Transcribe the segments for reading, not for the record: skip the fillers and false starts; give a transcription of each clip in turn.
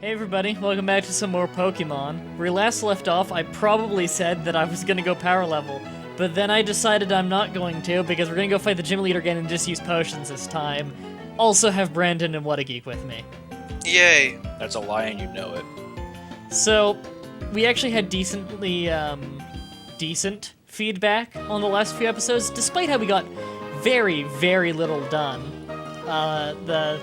Hey everybody, welcome back to some more Pokemon. Where we last left off, I probably said that I was gonna go power level, but then I decided I'm not going to because we're gonna go fight the gym leader again and just use potions this time. Also have Brandon and What a Geek with me. Yay! That's a lie and you know it. So, we actually had decent feedback on the last few episodes, despite how we got very, very little done. The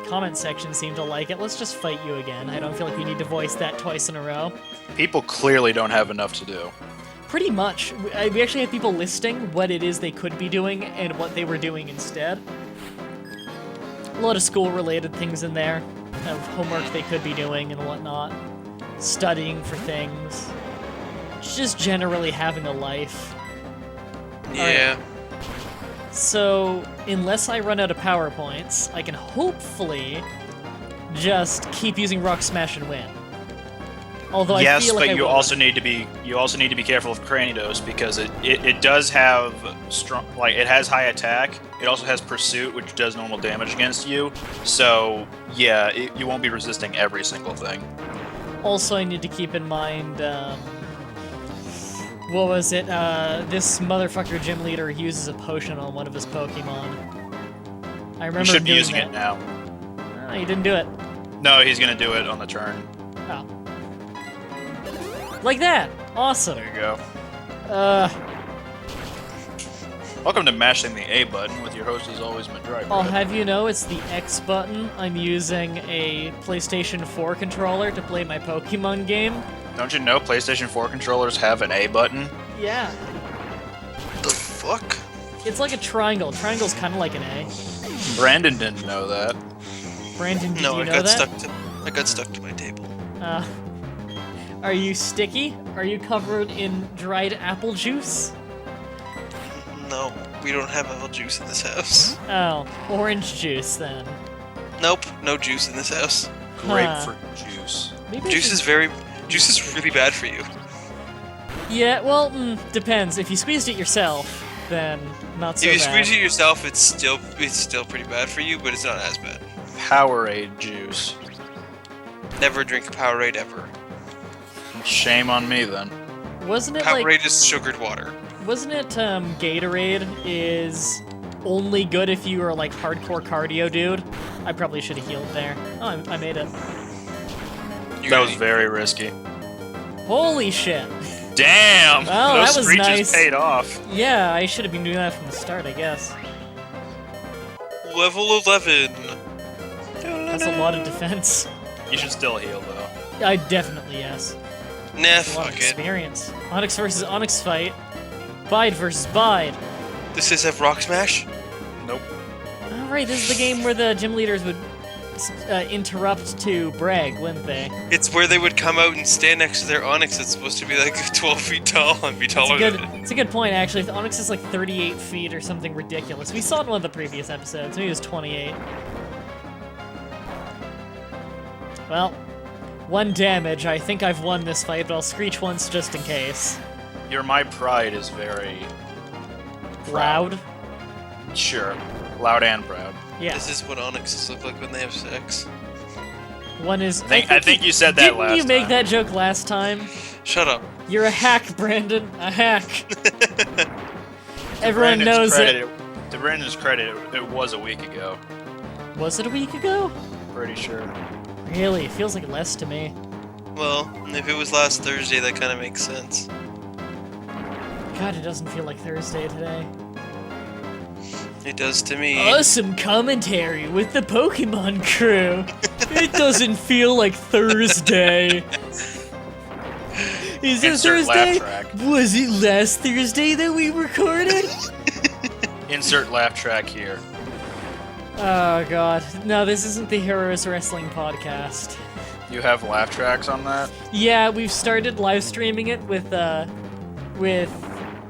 comment section seemed to like it. Let's just fight you again. I don't feel like we need to voice that twice in a row. People clearly don't have enough to do. Pretty much. We actually had people listing what it is they could be doing and what they were doing instead. A lot of school-related things in there, of homework they could be doing and whatnot. Studying for things. Just generally having a life. Yeah. Right. So, unless I run out of power points, I can hopefully just keep using Rock Smash and win. Although I feel like but you also need to be careful of Cranidos because it does have strong, like it has high attack. It also has Pursuit, which does normal damage against you. So yeah, you won't be resisting every single thing. Also, I need to keep in mind, what was it? This motherfucker gym leader uses a potion on one of his Pokemon. I remember You should be doing using that. it now. Oh, he didn't do it. No, he's gonna do it on the turn. Oh. Like that! Awesome! There you go. Uh, Welcome to mashing the A button with your host as always, Mah-Dry-Bread. I'll have you know it's the X button. I'm using a PlayStation 4 controller to play my Pokemon game. Don't you know PlayStation 4 controllers have an A button? Yeah. The fuck? It's like a triangle. Triangle's kind of like an A. Brandon didn't know that. Brandon, did No, you I know got that? I got stuck to my table. Are you sticky? Are you covered in dried apple juice? No, we don't have apple juice in this house. Oh, orange juice then. Nope, no juice in this house. Grapefruit juice. Maybe I Juice should- is really bad for you. Yeah, well, depends. If you squeezed it yourself, then not so If you bad. squeeze it yourself, it's still pretty bad for you, but it's not as bad. Powerade juice. Never drink a Powerade ever. Shame on me then. Wasn't it Powerade like? is sugared water. Wasn't it Gatorade is only good if you are like hardcore cardio dude? I probably should have healed there. Oh, I made it. That was very risky. Holy shit! Damn! Well, Those that was screeches nice. paid off. Yeah, I should have been doing that from the start, I guess. Level 11. That's a lot of defense. You should still heal though. I definitely yes. Nah, That's a lot of fuck it. experience. Onyx versus Onyx fight. Bide versus Bide. Does this have Rock Smash? Nope. Alright, this is the game where the gym leaders would interrupt to brag, wouldn't they? It's where they would come out and stand next to their Onyx that's supposed to be like 12 feet tall and be taller than it. It's a good point, actually. If the Onyx is like 38 feet or something ridiculous. We saw it in one of the previous episodes. Maybe it was 28. Well, 1 damage. I think I've won this fight, but I'll screech once just in case. My pride is very Loud? Sure. Loud and proud. Yeah. This is what Onyxes look like when they have sex. One is... I think you said that last Didn't you make time. that joke last time? Shut up. You're a hack, Brandon. A hack. Everyone knows it. To Brandon's credit, it was a week ago. Was it a week ago? Pretty sure. Really? It feels like less to me. Well, if it was last Thursday, that kind of makes sense. God, it doesn't feel like Thursday today. It does to me. Awesome commentary with the Pokemon crew. It doesn't feel like Thursday. Is it Insert laugh Thursday? track. Was it last Thursday that we recorded? Insert laugh track here. Oh god. No, this isn't the Heroes Wrestling podcast. You have laugh tracks on that? Yeah, we've started live streaming it with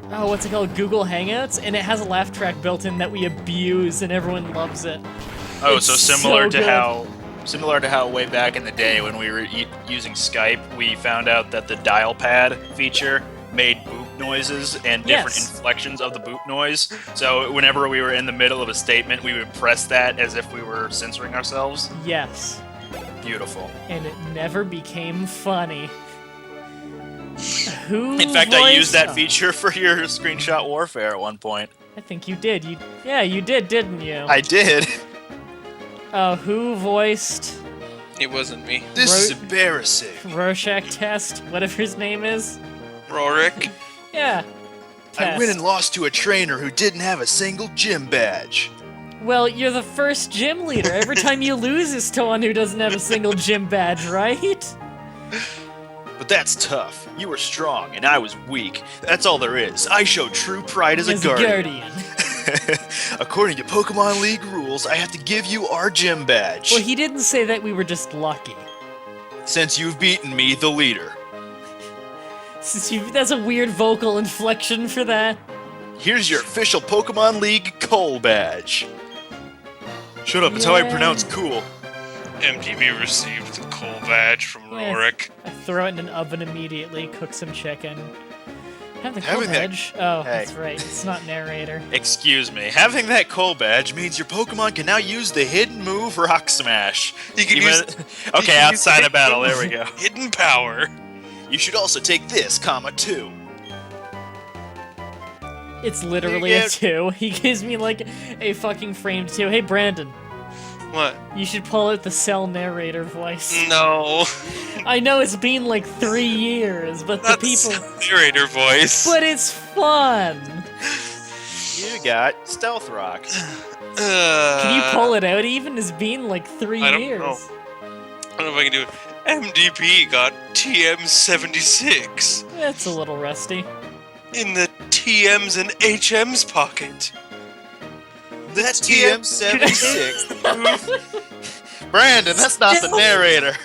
what's it called? Google Hangouts, and it has a laugh track built in that we abuse and everyone loves it. Oh, It's so similar so to how way back in the day when we were using Skype, we found out that the dial pad feature made boop noises and different Yes. inflections of the boop noise. So whenever we were in the middle of a statement, we would press that as if we were censoring ourselves. Yes. Beautiful. And it never became funny. Who In fact, I used that voiced- feature for your screenshot warfare at one point. I think you did. You did, didn't you? I did. Who voiced It wasn't me. This is Ro- embarrassing. Rorschach Test, whatever his name is? Rorik. Yeah. I Test. went and lost to a trainer who didn't have a single gym badge. Well, you're the first gym leader. Every time you lose is to one who doesn't have a single gym badge, right? But that's tough. You were strong, and I was weak. That's all there is. I show true pride as a guardian. According to Pokemon League rules, I have to give you our gym badge. Well, he didn't say that we were just lucky. Since you've beaten me, the leader. That's a weird vocal inflection for that. Here's your official Pokemon League Coal badge. Shut up, it's how I pronounce cool. MTV received the coal badge from Yeah. Rorik. I throw it in an oven immediately, cook some chicken. Have the Having cool that- badge? Oh, Hey. that's right. It's not narrator. Excuse me, having that coal badge means your Pokemon can now use the hidden move Rock Smash. You can Even- use. Okay, you can use outside of battle, there we hidden- go. Hidden power. You should also take this, comma, 2. It's literally You a get- 2. He gives me like a fucking framed 2. Hey, Brandon, What? you should pull out the Cell narrator voice. No. I know it's been like 3 years, but the Not people. the narrator voice. But it's fun! You got Stealth Rock. Can you pull it out even? It's been like 3 I don't years. know. I don't know if I can do it. MDP got TM76 That's a little rusty. in the TM's and HM's pocket. That's TM TM76. Brandon, that's not the narrator.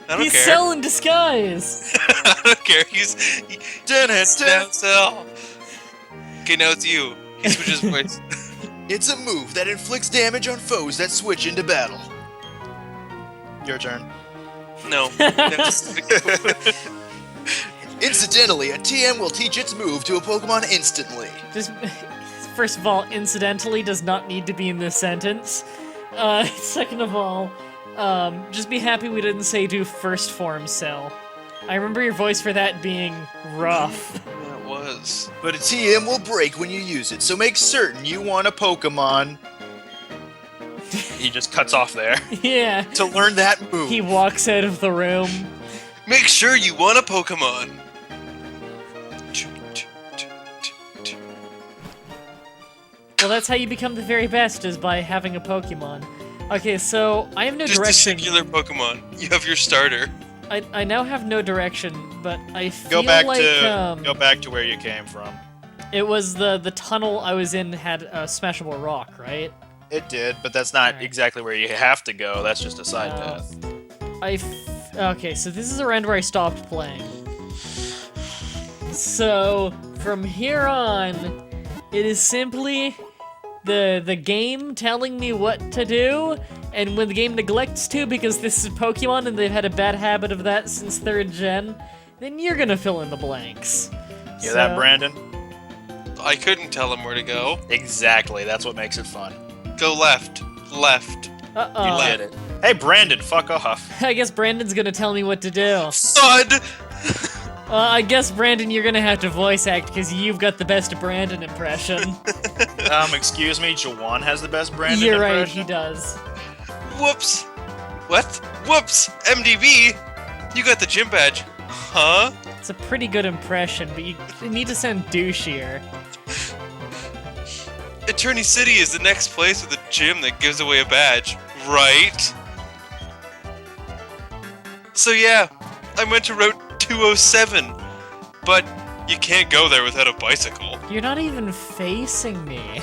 I don't He's care. Cell in disguise! I don't care. He's now Cell. Okay, now it's you. He switches voice. It's a move that inflicts damage on foes that switch into battle. Your turn. No. Incidentally, a TM will teach its move to a Pokemon instantly. Just, first of all, incidentally does not need to be in this sentence. Second of all, just be happy we didn't say do first form Cell. I remember your voice for that being rough. It was. But a TM will break when you use it, so make certain you want a Pokemon. He just cuts off there. Yeah. To learn that move. He walks out of the room. Make sure you want a Pokemon. Well, that's how you become the very best, is by having a Pokemon. Okay, so I have no Just a direction. singular Pokemon. You have your starter. I now have no direction, but I feel Go back like to where you came from. it was the tunnel I was in had a smashable rock, right? It did, but that's not Alright. exactly where you have to go. That's just a side Uh, path. Okay, so this is around where I stopped playing. So from here on, it is simply the game telling me what to do, and when the game neglects to because this is Pokemon and they've had a bad habit of that since 3rd gen, then you're gonna fill in the blanks. Hear that, Brandon? I couldn't tell him where to go. Exactly. That's what makes it fun. Go left. Left. Uh-oh. You did it. Hey, Brandon, fuck off. I guess Brandon's gonna tell me what to do. Thud! I guess, Brandon, you're gonna have to voice act because you've got the best Brandon impression. Excuse me, Jawan has the best Brandon You're right, impression? he does. Whoops. What? Whoops. MDB. You got the gym badge. Huh? It's a pretty good impression, but you need to sound douchier. Eternity City is the next place with a gym that gives away a badge, right? So yeah, I went to Route 207, but you can't go there without a bicycle. You're not even facing me.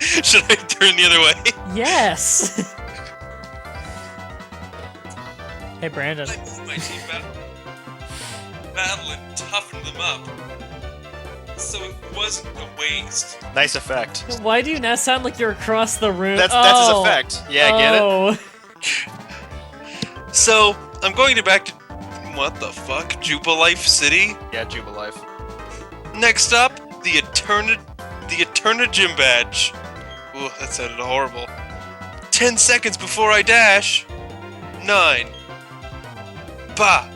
Should I turn the other way? Yes! Hey, Brandon. I moved my team battle and toughened them up, so it wasn't a waste. Nice effect. Why do you now sound like you're across the room? That's his effect. Yeah, get it? So I'm going back to what the fuck, Jubilife City. Yeah, Jubilife. Next up, the Eterna gym badge. Ooh, that sounded horrible. 10 seconds before I dash. 9. Bah!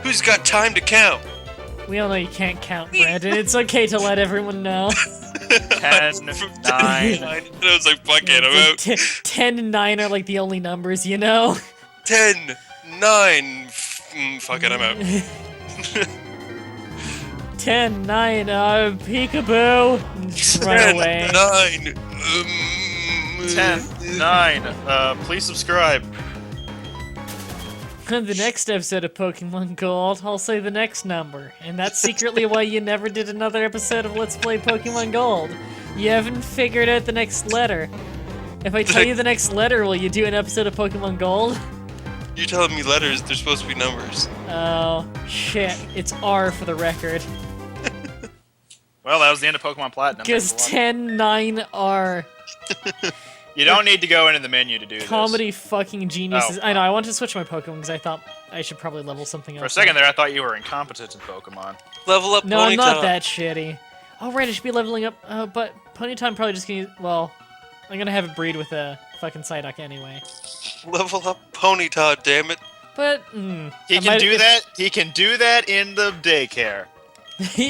Who's got time to count? We all know you can't count, Brandon. It's okay to let everyone know. 10, 9. And I was like, fuck it, I'm out. 10 and 9 are like the only numbers, you know? 10, 9. Fuck it, I'm out. 10, 9, peekaboo. And just run 10, away. 9. 10, 9. Please subscribe. The next episode of Pokemon Gold, I'll say the next number. And that's secretly why you never did another episode of Let's Play Pokemon Gold. You haven't figured out the next letter. If I tell you the next letter, will you do an episode of Pokemon Gold? You're telling me letters, they're supposed to be numbers. Oh, shit. It's R for the record. Well, that was the end of Pokemon Platinum. Because 10, 9, R. You don't need to go into the menu to do this. Comedy fucking geniuses. Oh. I know, I wanted to switch my Pokemon because I thought I should probably level something else. For a second up. there, I thought you were incompetent in Pokemon. Level up No, Ponyta. I'm not that shitty. Oh, right, I should be leveling up. But Ponyta, I'm probably just gonna. Well, I'm gonna have it breed with a fucking Psyduck anyway. Level up Ponyta, damn it. But, He can do that. He can do that in the daycare.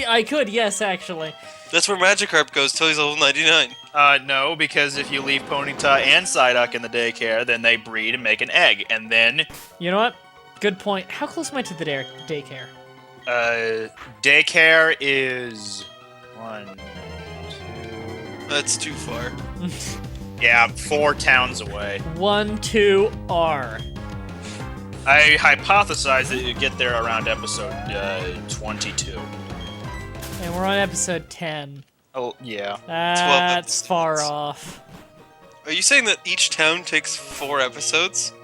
I could, yes, actually. That's where Magikarp goes till he's level 99. No, because if you leave Ponyta and Psyduck in the daycare, then they breed and make an egg, and then, You know what? Good point. How close am I to the daycare? daycare is 1, 2. That's too far. Yeah, 4 towns away. 1, 2, R. I hypothesize that you get there around episode 22. And we're on episode 10. Oh, yeah. That's episodes. far off. Are you saying that each town takes 4 episodes?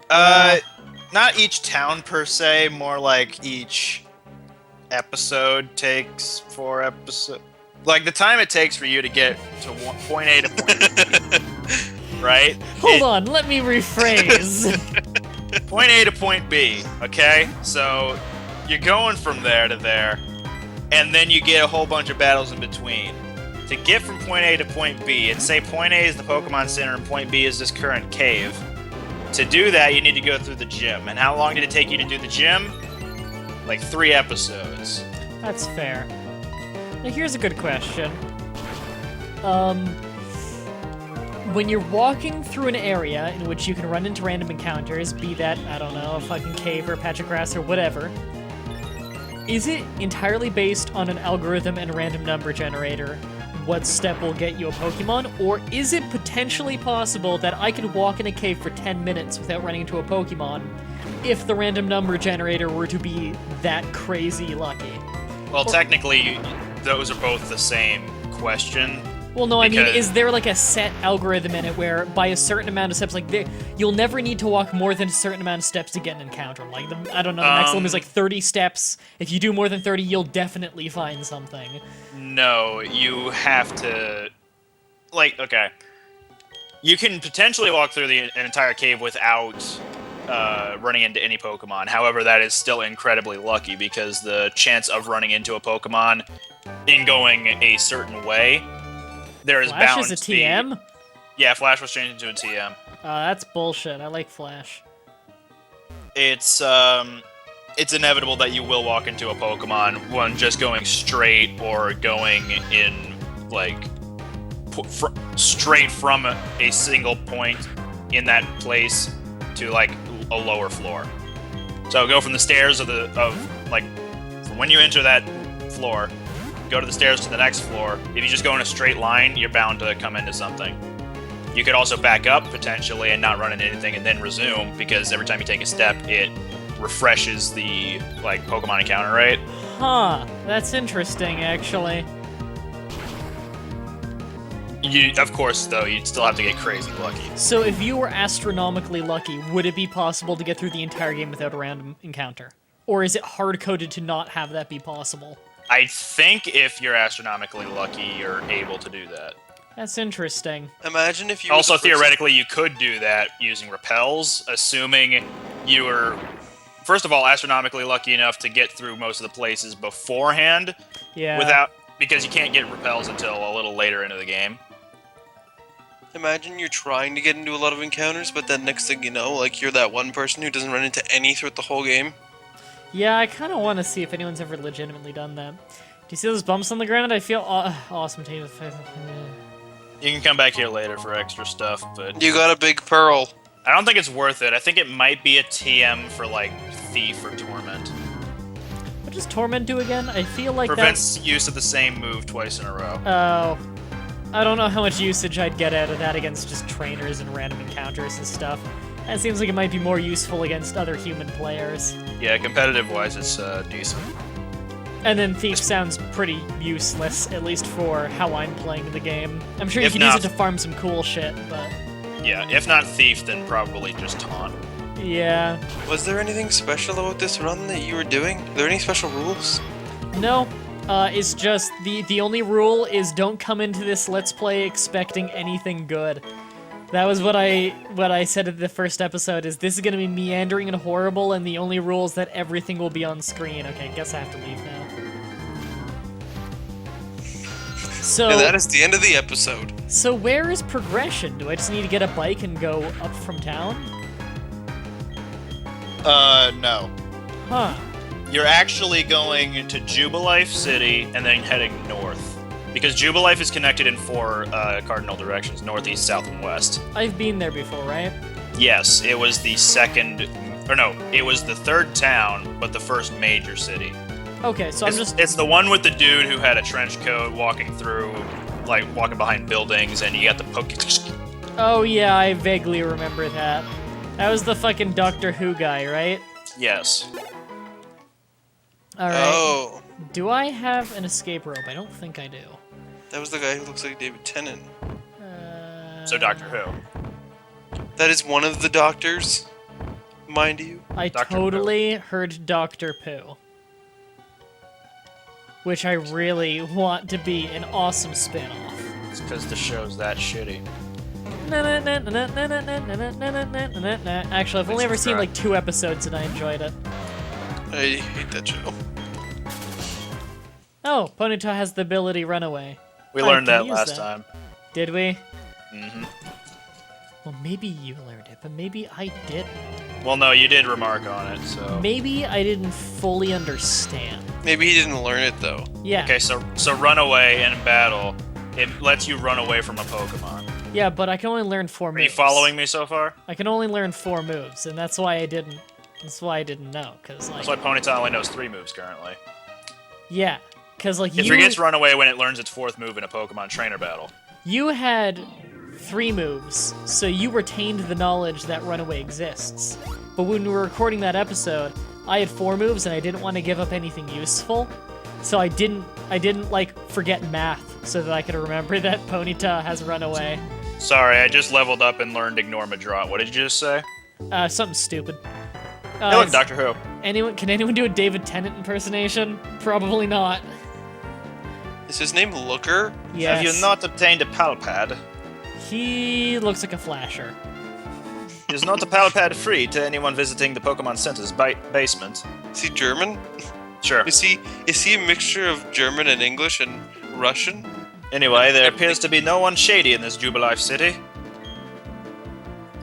Not each town per se, more like each episode takes 4 episodes. Like the time it takes for you to get to point A to point B, right? Hold on, let me rephrase. Point A to point B, okay? So you're going from there to there, and then you get a whole bunch of battles in between. To get from point A to point B, and say point A is the Pokemon Center and point B is this current cave, to do that you need to go through the gym. And how long did it take you to do the gym? Like 3 episodes. That's fair. Now here's a good question. When you're walking through an area in which you can run into random encounters, be that, I don't know, a fucking cave or a patch of grass or whatever, is it entirely based on an algorithm and random number generator what step will get you a Pokemon, or is it potentially possible that I could walk in a cave for 10 minutes without running into a Pokemon if the random number generator were to be that crazy lucky? Well, technically, those are both the same question. Well, no, I mean, Because- is there like a set algorithm in it where by a certain amount of steps, like you'll never need to walk more than a certain amount of steps to get an encounter? Like, I don't know, the maximum is like 30 steps. If you do more than 30, you'll definitely find something. No, you have to... Like, okay. You can potentially walk through an entire cave without running into any Pokemon. However, that is still incredibly lucky because the chance of running into a Pokemon in going a certain way, there is Flash bound is a to be... TM? Yeah, Flash was changed into a TM. That's bullshit. I like Flash. It's inevitable that you will walk into a Pokemon when just going straight or going in, like, straight from a single point in that place to, like, a lower floor. So go from the stairs from when you enter that floor, go to the stairs to the next floor. If you just go in a straight line, you're bound to come into something. You could also back up, potentially, and not run into anything, and then resume, because every time you take a step, it refreshes the, like, Pokemon encounter rate. Huh. That's interesting, actually. Of course, though, you'd still have to get crazy lucky. So if you were astronomically lucky, would it be possible to get through the entire game without a random encounter? Or is it hard-coded to not have that be possible? I think if you're astronomically lucky, you're able to do that. That's interesting. Imagine if you were Also, the person- theoretically, you could do that using repels, assuming you were, first of all, astronomically lucky enough to get through most of the places beforehand, Yeah. because you can't get repels until a little later into the game. Imagine you're trying to get into a lot of encounters, but then next thing you know, like, you're that one person who doesn't run into any throughout the whole game. Yeah, I kind of want to see if anyone's ever legitimately done that. Do you see those bumps on the ground? I feel awesome. You can come back here later for extra stuff, but You got a big pearl. I don't think it's worth it. I think it might be a TM for like Thief or Torment. What does Torment do again? I feel like Prevents use of the same move twice in a row. Oh. I don't know how much usage I'd get out of that against just trainers and random encounters and stuff. That seems like it might be more useful against other human players. Yeah, competitive-wise, it's decent. And then Thief sounds pretty useless, at least for how I'm playing the game. I'm sure you If can not- use it to farm some cool shit, but... Yeah, if not Thief, then probably just Taunt. Yeah. Was there anything special about this run that you were doing? Are there any special rules? No. It's just, the only rule is don't come into this Let's Play expecting anything good. That was what I said in the first episode, is this is gonna be meandering and horrible, and the only rule is that everything will be on screen. Okay, guess I have to leave now. So, And that is the end of the episode. so where is progression? Do I just need to get a bike and go up from town? No. Huh. You're actually going to Jubilife City and then heading north. Because Jubilife is connected in 4 cardinal directions, northeast, south, and west. I've been there before, right? Yes, it was the it was the 3rd town, but the first major city. Okay, so It's the one with the dude who had a trench coat walking through, like, walking behind buildings, and you got the Oh yeah, I vaguely remember that. That was the fucking Doctor Who guy, right? Yes. Alright. Oh, Do I have an escape rope? I don't think I do. that was the guy who looks like David Tennant. So Doctor Who. That is one of the doctors, mind you. I Dr. totally heard Dr. Pooh. Which I really want to be an awesome spin-off. It's because the show's that shitty. Actually, I've only ever seen like 2 episodes and I enjoyed it. I hate that show. Oh, Ponyta has the ability Runaway. We I learned can that use last that. time. Did we? hmm Well, maybe you learned it, but maybe I didn't. Well, no, you did remark on it, so... Maybe I didn't fully understand. Maybe he didn't learn it though. Yeah. Okay, so Runaway in battle, it lets you run away from a Pokemon. Yeah, but I can only learn 4 Are moves. you following me so far? I can only learn 4 moves, and that's why I didn't. That's why I didn't know, cause like. That's why Ponyta only knows 3 moves currently. Yeah, cause like It forgets Runaway when it learns its 4th move in a Pokemon trainer battle. you had 3 moves, so you retained the knowledge that Runaway exists. But when we were recording that episode, I had 4 moves, and I didn't want to give up anything useful, so I didn't like forget math so that I could remember that Ponyta has Runaway. Sorry, I just leveled up and learned Ignore Madrot. What did you just say? Something stupid. Hey, look, Doctor Who. Can anyone do a David Tennant impersonation? Probably not. Is his name Looker? Yes. Have you not obtained a Palpad? He looks like a flasher. Is not a Palpad free to anyone visiting the Pokemon Center's basement? Is he German? Sure. Is he a mixture of German and English and Russian? Anyway, there appears to be no one shady in this Jubilife City.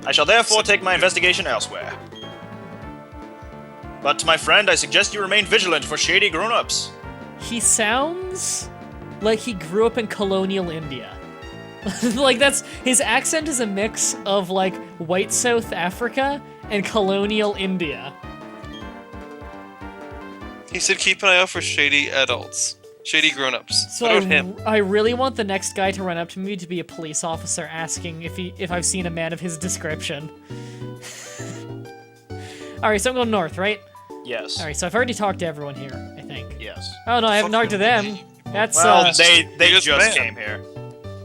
I shall therefore take my investigation elsewhere. But, my friend, I suggest you remain vigilant for shady grown-ups. He sounds like he grew up in colonial India. Like his accent is a mix of like white South Africa and colonial India. He said keep an eye out for shady adults. Shady grown-ups. So What about him? I really want the next guy to run up to me to be a police officer asking if I've seen a man of his description. Alright, so I'm going north, right? Yes. Alright, so I've already talked to everyone here, I think. Yes. Oh no, I haven't Fuck talked to them. That's Well, they Biggest just man. came here.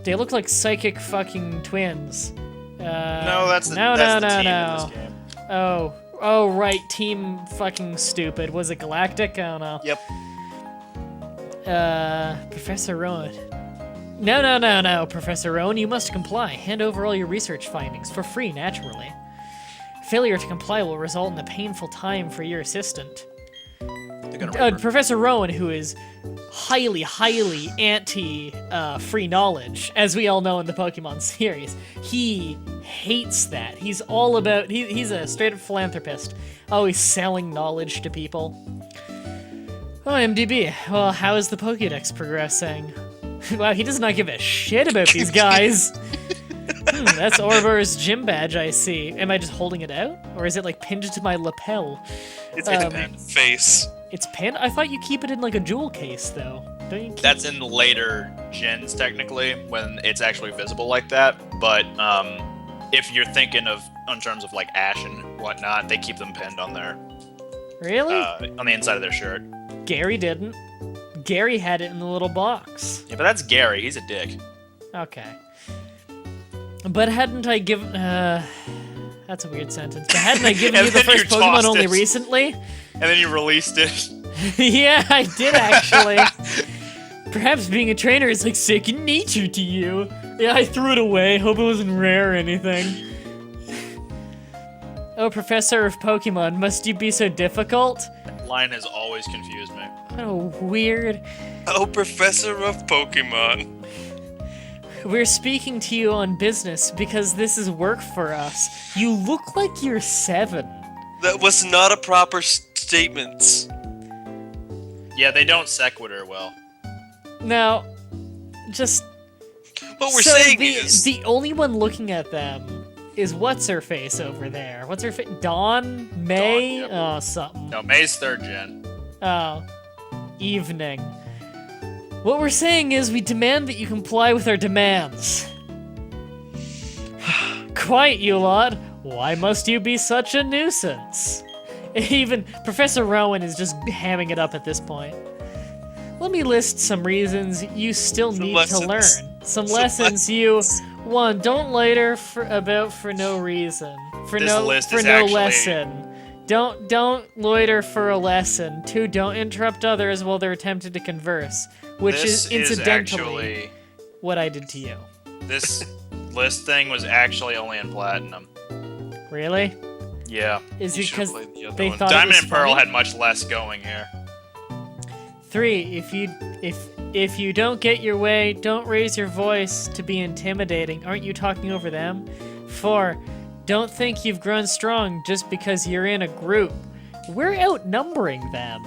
they look like psychic fucking twins. No, that's the no, that's the no, team no. in this game. Oh right, team fucking stupid. Was it Galactic? I don't know. Yep. Professor Rowan. No, Professor Rowan, you must comply. Hand over all your research findings for free, Failure to comply will result in a painful time for your assistant. Professor Rowan, who is highly, highly anti free knowledge, as we all know in the Pokemon series. He hates that. He's all about. He's a straight up philanthropist, always selling knowledge to people. Oh, MDB. Well, how is the Pokédex progressing? Wow, he does not give a shit about these guys. That's Orbor's gym badge, I see. Am I just holding it out? Or is it, like, pinned to my lapel? It's pinned face. It's pinned? I thought you keep it in, like, a jewel case, though. Don't you keep... That's in later gens, technically, when it's actually visible like that. But if you're thinking of, in terms of, like, Ash and whatnot, they keep them pinned on their... Really? On the inside of their shirt. Gary didn't. Gary had it in the little box. Yeah, but that's Gary. He's a dick. Okay. But hadn't I given... that's a weird sentence. But hadn't I given you the first Pokemon only recently? And then you released it. Yeah, I did actually. Perhaps being a trainer is like second nature to you. Yeah, I threw it away. Hope it wasn't rare or anything. Oh, Professor of Pokemon, must you be so difficult? That line has always confused me. Oh, weird. Oh, Professor of Pokemon. We're speaking to you on business because this is work for us. You look like you're 7. That was not a proper statement. Yeah, they don't sequitur well. Now, just... What we're saying is... The only one looking at them is what's-her-face over there. What's-her-face? Dawn? May? Dawn, yep. Oh, something. No, May's 3rd gen. Oh. Evening. What we're saying is we demand that you comply with our demands. Quiet, you lot. Why must you be such a nuisance? Even Professor Rowan is just hamming it up at this point. Let me list some reasons you still need to learn. Some lessons you... 1. Don't loiter for no reason. For no lesson. Don't loiter for a lesson. 2. Don't interrupt others while they're attempting to converse. Which is incidentally what I did to you. This list thing was actually only in Platinum. Really? Yeah. Is it because they one. thought Diamond it was and Pearl funny? had much less going here. 3. If you don't get your way, don't raise your voice to be intimidating. Aren't you talking over them? 4. Don't think you've grown strong just because you're in a group. We're outnumbering them.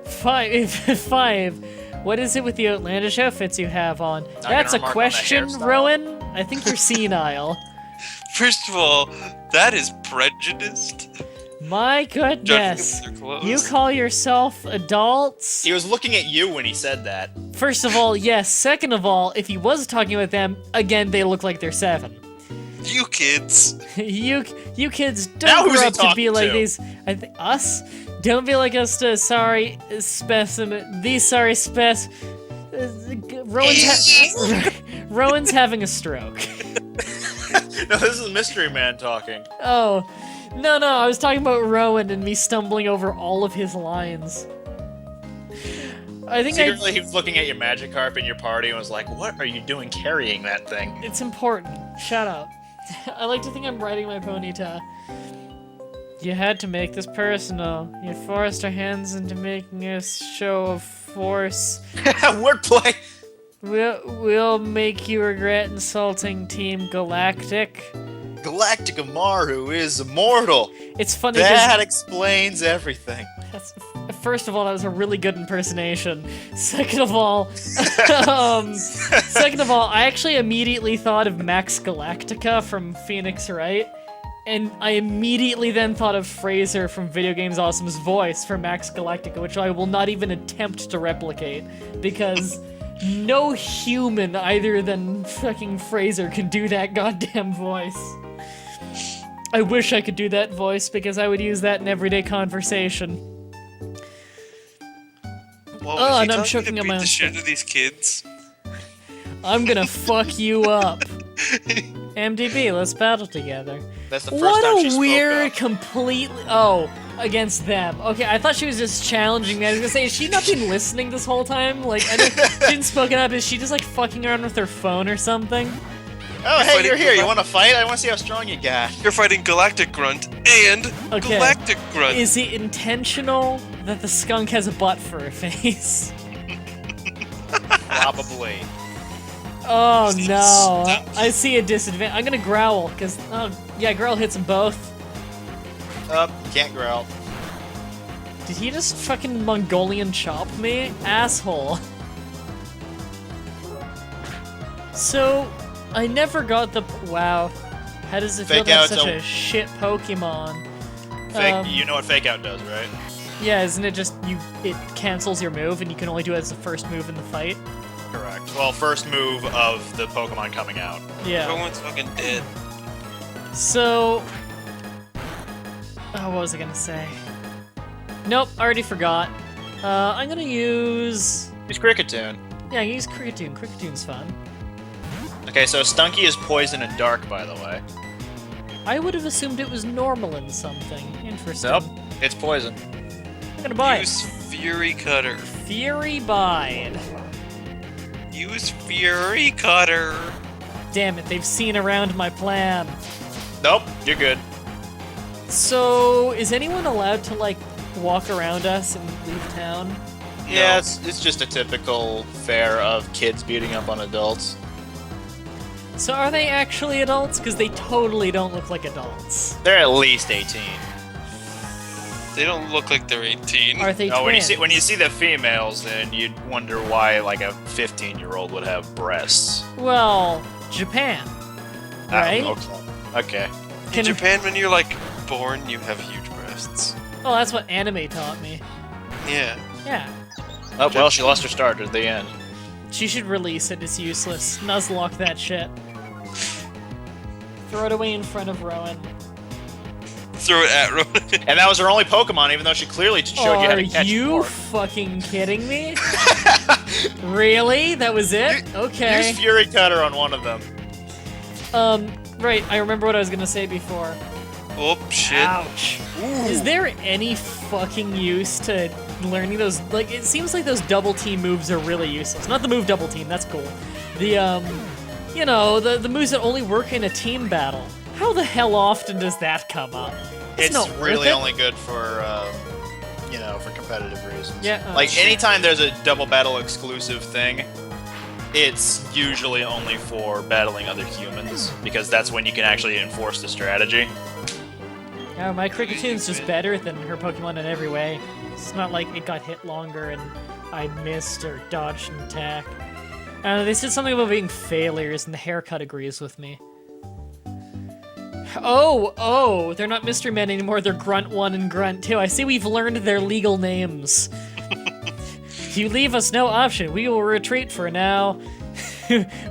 5. What is it with the outlandish outfits you have on? That's a question, Rowan. I think you're senile. First of all, that is prejudiced. My goodness. You call yourself adults? He was looking at you when he said that. First of all, yes. Second of all, if he was talking about them, again, they look like they're 7. You kids. you kids Now don't who's grow he up to be talking like to? these. Us? Don't be like us to sorry specimen. These sorry Rowan's having a stroke. No, this is Mystery Man talking. Oh, no, I was talking about Rowan and me stumbling over all of his lines. I think Secretly, he was looking at your Magikarp in your party and was like, what are you doing carrying that thing? It's important. Shut up. I like to think I'm riding my Ponyta. You had to make this personal. You forced our hands into making a show of force. Wordplay! We'll make you regret insulting Team Galactic. Galactic Amaru is immortal. It's funny that explains everything. First of all, that was a really good impersonation. Second of all, I actually immediately thought of Max Galactica from Phoenix Wright, and I immediately then thought of Fraser from Video Games Awesome's voice for Max Galactica, which I will not even attempt to replicate, because no human other than fucking Fraser can do that goddamn voice. I wish I could do that voice, because I would use that in everyday conversation. Well, and I'm choking on my own the shit spit. of these kids. I'm gonna fuck you up. MDB, let's battle together. That's the first time she What a spoke weird, up. completely... Oh, against them. Okay, I thought she was just challenging me. I was gonna say, has she not been listening this whole time? Like, I know she didn't spoken up. Is she just, like, fucking around with her phone or something? Oh, hey, fighting you're here. You Galactic. want to fight? I want to see how strong you got. You're fighting Galactic Grunt and Okay. Galactic Grunt. Is it intentional that the skunk has a butt for a face. Probably. Oh Seems no, stumped. I see a disadvantage. I'm gonna growl, because, yeah, growl hits them both. Can't growl. Did he just fucking Mongolian chop me? Asshole. So, I never got the... Wow. How does it feel Fake to have out's such a- a shit Pokemon? Fake, you know what fake out does, right? Yeah, isn't it just it cancels your move and you can only do it as the first move in the fight? Correct. Well, first move of the Pokemon coming out. Yeah. Everyone's fucking dead. So... Oh, what was I gonna say? Nope, already forgot. I'm gonna use... Use Kricketune. Yeah, I use Kricketune. Kricketune's fun. Okay, so Stunky is poison and dark, by the way. I would have assumed it was normal in something. Interesting. Nope, it's poison. I'm gonna buy Use it. Fury Cutter. Fury Bide. Use Fury Cutter. Damn it, they've seen around my plan. Nope, you're good. So, is anyone allowed to, like, walk around us and leave town? Yeah, it's just a typical fare of kids beating up on adults. So are they actually adults? Because they totally don't look like adults. They're at least 18. They don't look like they're 18. Are they No, twins? when you see the females, then you'd wonder why like a 15-year-old would have breasts. Well, Japan, right? Okay. In Can- Japan, when you're like born, you have huge breasts. Oh, that's what anime taught me. Yeah. Yeah. Oh, well, she lost her start at the end. She should release it. It's useless. Nuzlocke that shit. Throw it away in front of Rowan. Throw it at Ronan. And that was her only Pokemon, even though she clearly showed you how Are to catch you more. fucking kidding me? Really? That was it? Okay. Use Fury Cutter on one of them. Right, I remember what I was gonna say before. Oh, shit. Ouch. Is there any fucking use to learning those? Like, it seems like those double team moves are really useless. Not the move double team, that's cool. The, you know, the moves that only work in a team battle. How the hell often does that come up? It's not worth really it. only good for, you know, for competitive reasons. Yeah, like, shit. anytime there's a double battle exclusive thing, it's usually only for battling other humans, because that's when you can actually enforce the strategy. Yeah, my Kricketune just better than her Pokemon in every way. It's not like it got hit longer and I missed or dodged an attack. They said something about being failures, and the haircut agrees with me. Oh, they're not Mystery Men anymore, they're Grunt 1 and Grunt 2. I see we've learned their legal names. If you leave us no option, we will retreat for now.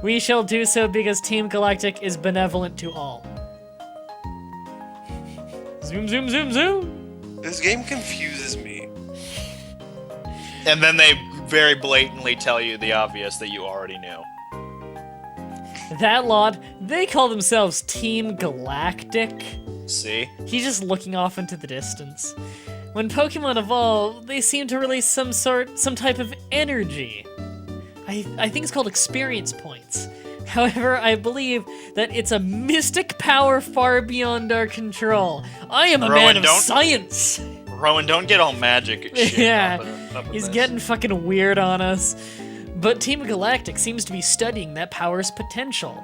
We shall do so because Team Galactic is benevolent to all. Zoom, zoom, zoom, zoom! This game confuses me. And then they very blatantly tell you the obvious that you already knew. That lot, they call themselves Team Galactic. See? He's just looking off into the distance. When Pokemon evolve, they seem to release some type of energy. I think it's called experience points. However, I believe that it's a mystic power far beyond our control. I am a Rowan, man of don't- science! Rowan, don't get all magic shit. Yeah, up in he's this. getting fucking weird on us. But Team Galactic seems to be studying that power's potential.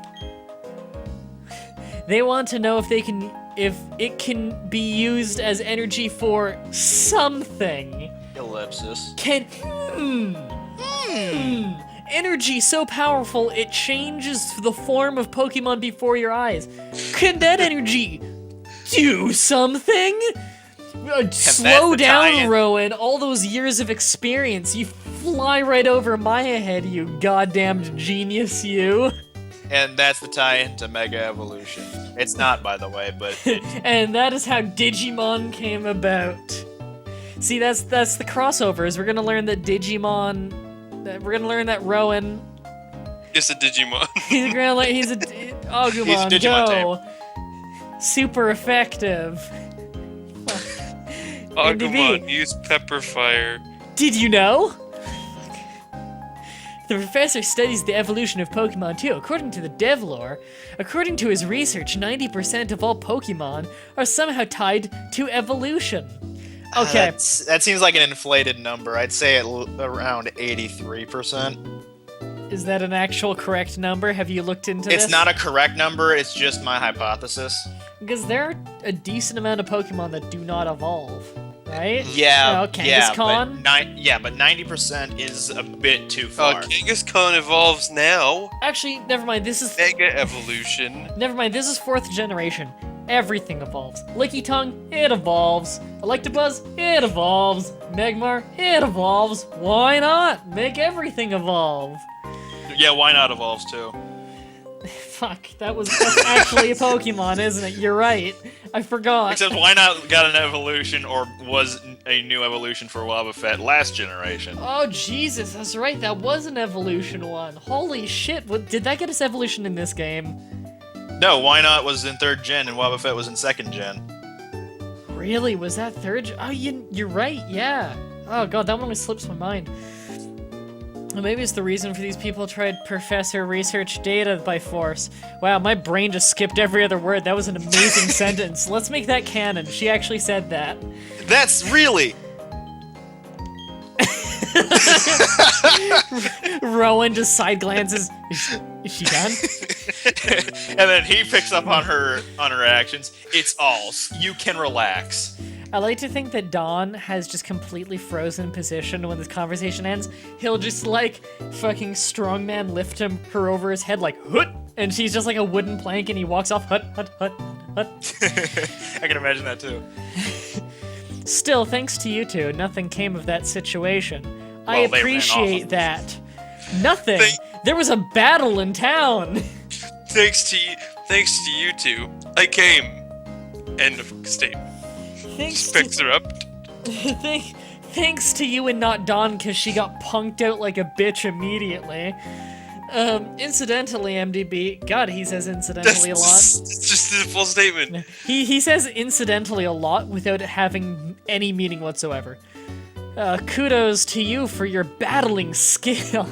They want to know if it can be used as energy for something. Ellipsis. Energy so powerful it changes the form of Pokemon before your eyes. Can that energy do something? Slow the down, tie-in. Rowan. All those years of experience, you fly right over my head, you goddamned genius, you. And that's the tie-in to Mega Evolution. It's not, by the way, but And that is how Digimon came about. See, that's the crossovers. We're gonna learn that Digimon. We're gonna learn that Rowan. Just a Digimon. He's a Agumon. He's a Digimon Go. Super effective. Agumon, use Pepper Fire. Did you know? The professor studies the evolution of Pokemon too. According to the devlore, according to his research, 90% of all Pokemon are somehow tied to evolution. Okay. That seems like an inflated number. I'd say around 83%. Is that an actual correct number? Have you looked into this? It's not a correct number, it's just my hypothesis. Because there are a decent amount of Pokemon that do not evolve, right? Yeah, Kangaskhan? but 90% is a bit too far. Kangaskhan evolves now. Actually, never mind. This is Mega evolution. never mind. This is 4th generation. Everything evolves. Licky Tongue, it evolves. Electabuzz, it evolves. Magmar, it evolves. Why not? Make everything evolve. Yeah, why not evolves too? Fuck, that's actually a Pokemon, isn't it? You're right. I forgot. Except why not got an evolution or was a new evolution for Wobbuffet last generation? Oh, Jesus, that's right. That was an evolution one. Holy shit. Did that get its evolution in this game? No, why not was in 3rd gen and Wobbuffet was in 2nd gen. Really? Was that 3rd gen? Oh, you're right, yeah. Oh, God, that one slips my mind. Well, maybe it's the reason for these people tried Professor Research Data by force. Wow, my brain just skipped every other word. That was an amazing sentence. Let's make that canon. She actually said that. That's really... Rowan just side glances. Is she done? And then he picks up on her actions. It's all. You can relax. I like to think that Don has just completely frozen position when this conversation ends. He'll just like fucking strongman lift her over his head like hut, and she's just like a wooden plank, and he walks off hut. I can imagine that too. Still, thanks to you two, nothing came of that situation. I Well, they ran appreciate off. that. Nothing. There was a battle in town. Thanks to you two, I came. End of statement. Thanks Picks to, her up. thanks to you and not Dawn, because she got punked out like a bitch immediately. Incidentally, MDB. God, he says incidentally a lot. It's just a full statement. He says incidentally a lot without it having any meaning whatsoever. Kudos to you for your battling skill.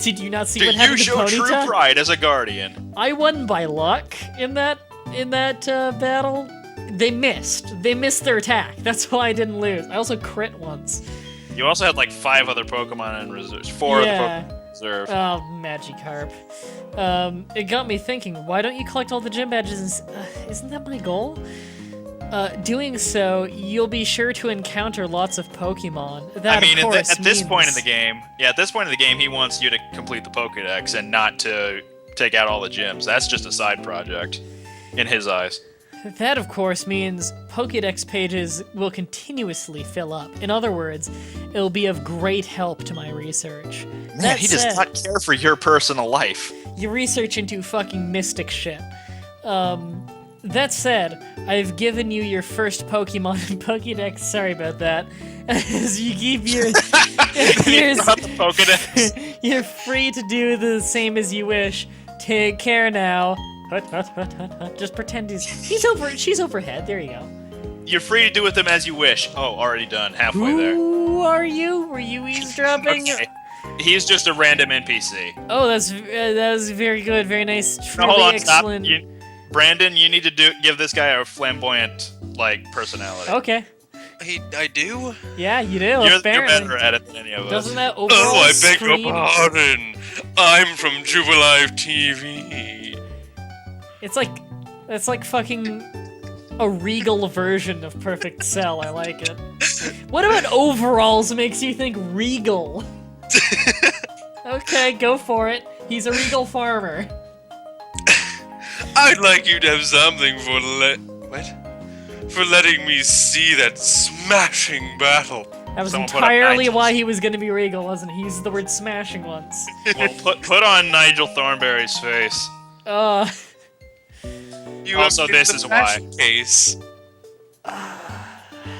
Did you not see what happened to You show true Ponyta? pride as a guardian. I won by luck in that battle. They missed their attack. That's why I didn't lose. I also crit once. You also had like 5 other Pokemon in reserve. 4 Yeah. other Pokemon in reserve. Oh, Magikarp. It got me thinking, why don't you collect all the gym badges? Isn't that my goal? Doing so, you'll be sure to encounter lots of Pokemon. That, I mean, of course, at this point in means- the game, he wants you to complete the Pokedex and not to take out all the gyms. That's just a side project, in his eyes. That, of course, means Pokédex pages will continuously fill up. In other words, it'll be of great help to my research. Man, That he said, does not care for your personal life. you research into fucking mystic shit. That said, I've given you your first Pokemon in Pokédex. Sorry about that. As you keep your... He's not the Pokedex. You're free to do the same as you wish. Take care now. Just pretend she's overhead. There you go. You're free to do with them as you wish. Oh, already done. Halfway there. Who are you? Were you eavesdropping? Okay. He's just a random NPC. Oh, that was very good, very nice, No, truly hold on, excellent. stop. Brandon, you need to give this guy a flamboyant, personality. Okay, I do? yeah, you do. You're apparently. better at it than any of us. Doesn't that overall Oh, I beg scream? your pardon. I'm from Jubilive TV. It's like fucking a regal version of Perfect Cell. I like it. What about overalls makes you think regal? Okay, go for it. He's a regal farmer. I'd like you to have something for letting me see that smashing battle. That was Someone put up entirely Nigel's. why he was gonna be regal, wasn't he? He used the word smashing once. Well, put on Nigel Thornberry's face. You Also, have this the is why. fashion case.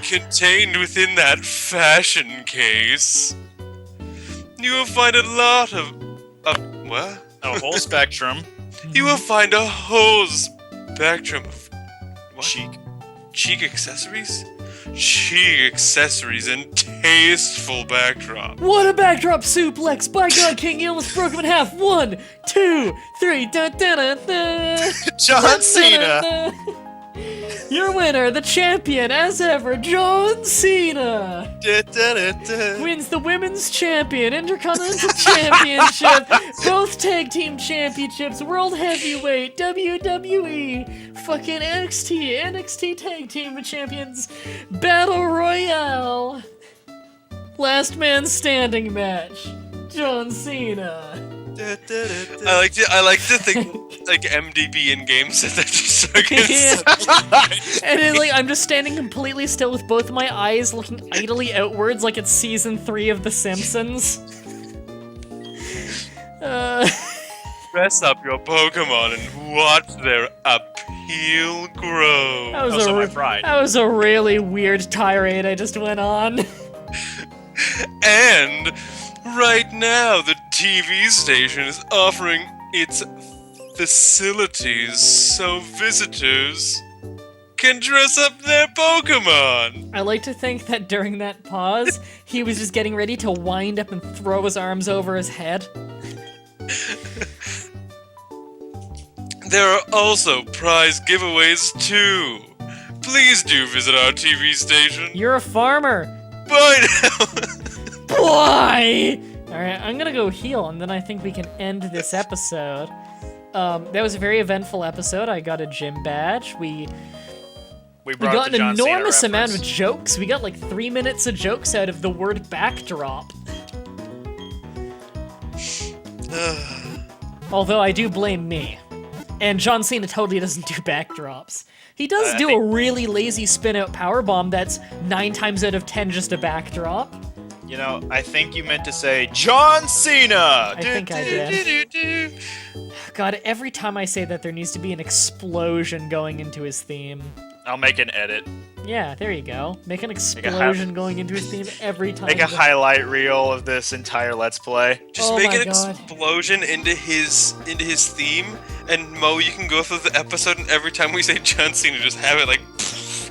Contained within that fashion case, you will find a lot of what? A whole spectrum. You will find a whole spectrum of what? Chic. Accessories? Chic accessories and tasteful backdrop. What a backdrop suplex! By God, King, you almost broke him in half. 1, 2, 3. Dun, dun, dun, dun. John Cena. Your winner, the champion, as ever, John Cena! Wins the Women's Champion, Intercontinental Championship, both Tag Team Championships, World Heavyweight, WWE, fucking NXT Tag Team Champions, Battle Royale, Last Man Standing match, John Cena. I like to think like MDB in game said that just so And then, like, I'm just standing completely still with both my eyes looking idly outwards like it's season 3 of The Simpsons. Dress up your Pokemon and watch their appeal grow. That was a really weird tirade I just went on. And right now, the TV station is offering its facilities so visitors can dress up their Pokemon. I like to think that during that pause, he was just getting ready to wind up and throw his arms over his head. There are also prize giveaways too. Please do visit our TV station. You're a farmer. Bye now. Why? Alright, I'm gonna go heal, and then I think we can end this episode. That was a very eventful episode. I got a gym badge. We got an enormous amount of jokes. We got like 3 minutes of jokes out of the word backdrop. Although I do blame me. And John Cena totally doesn't do backdrops. He does do a really lazy spin-out powerbomb that's 9 times out of 10 just a backdrop. You know, I think you meant to say John Cena! I think I did. God, every time I say that, there needs to be an explosion going into his theme. I'll make an edit. Yeah, there you go. Make an explosion going into his theme every time. Make a highlight reel of this entire Let's Play. Just make an explosion into his theme, and Mo, you can go through the episode, and every time we say John Cena, just have it like.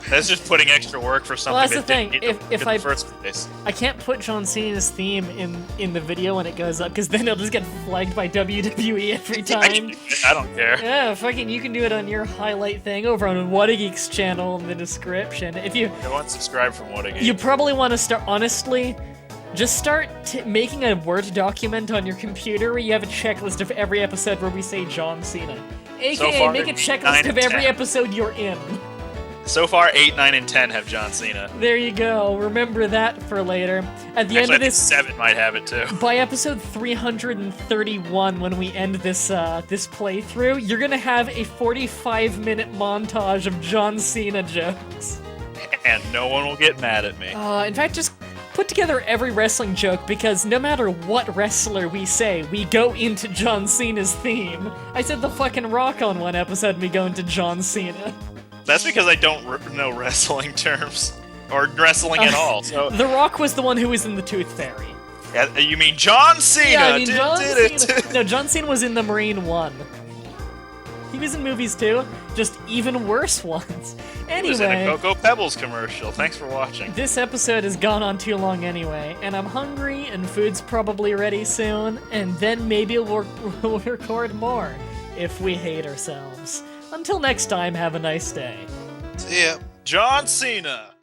That's just putting extra work for something. Well, that's the thing. If I first place. I can't put John Cena's theme in the video when it goes up, because then it'll just get flagged by WWE every time. I don't care. Yeah, fucking, you can do it on your highlight thing over on What a Geek's channel in the description. If you go unsubscribe from What a Geek. You probably want to start, honestly, just start making a Word document on your computer where you have a checklist of every episode where we say John Cena. AKA, make a checklist of every episode you're in. So far, 8, 9, and 10 have John Cena. There you go. Remember that for later. At the end of this, 7 might have it too. By episode 331, when we end this this playthrough, you're gonna have a 45-minute montage of John Cena jokes. And no one will get mad at me. In fact, just put together every wrestling joke, because no matter what wrestler we say, we go into John Cena's theme. I said The fucking Rock on one episode, and we go into John Cena. That's because I don't know wrestling terms. Or wrestling at all, so... The Rock was the one who was in the Tooth Fairy. Yeah, you mean John Cena? Yeah, I mean John Cena. No, John Cena was in the Marine 1. He was in movies too, just even worse ones. Anyway... He was in a Cocoa Pebbles commercial. Thanks for watching. This episode has gone on too long anyway, and I'm hungry, and food's probably ready soon, and then maybe we'll record more, if we hate ourselves. Until next time, have a nice day. See ya. John Cena!